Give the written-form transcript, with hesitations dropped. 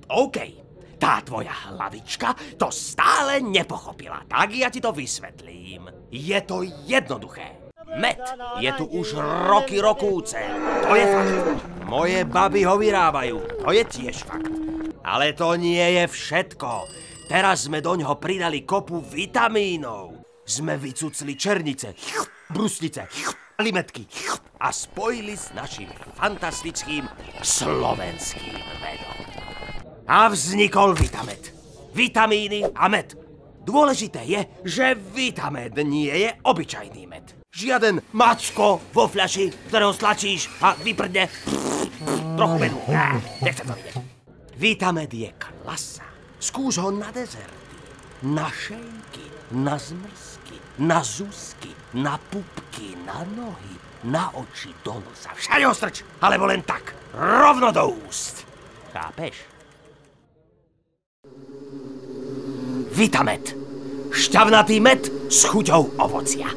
OK, tá tvoja hlavička to stále nepochopila, tak ja ti to vysvetlím. Je to jednoduché. Med je tu už roky rokúce, to je fakt. Moje baby ho vyrábajú, to je tiež fakt. Ale to nie je všetko. Teraz sme doňho pridali kopu vitamínov. Sme vycucli černice, brusnice, limetky a spojili s našim fantastickým slovenským medom. A vznikol Vitamed. Vitamíny a med. Dôležité je, že Vitamed nie je obyčajný med. Žiaden macko vo fľaši, ktorého stlačíš a vyprdne trochu medu. Nechcem to vidieť. Vitamed je klasa. Skús ho na dezerty, na šejky, na zmrzky, na zúsky, na pupky, na nohy, na oči, do nosa. Všade ho strč, alebo len tak, rovno do úst. Chápeš? Vitamed. Šťavnatý med s chuťou ovocia.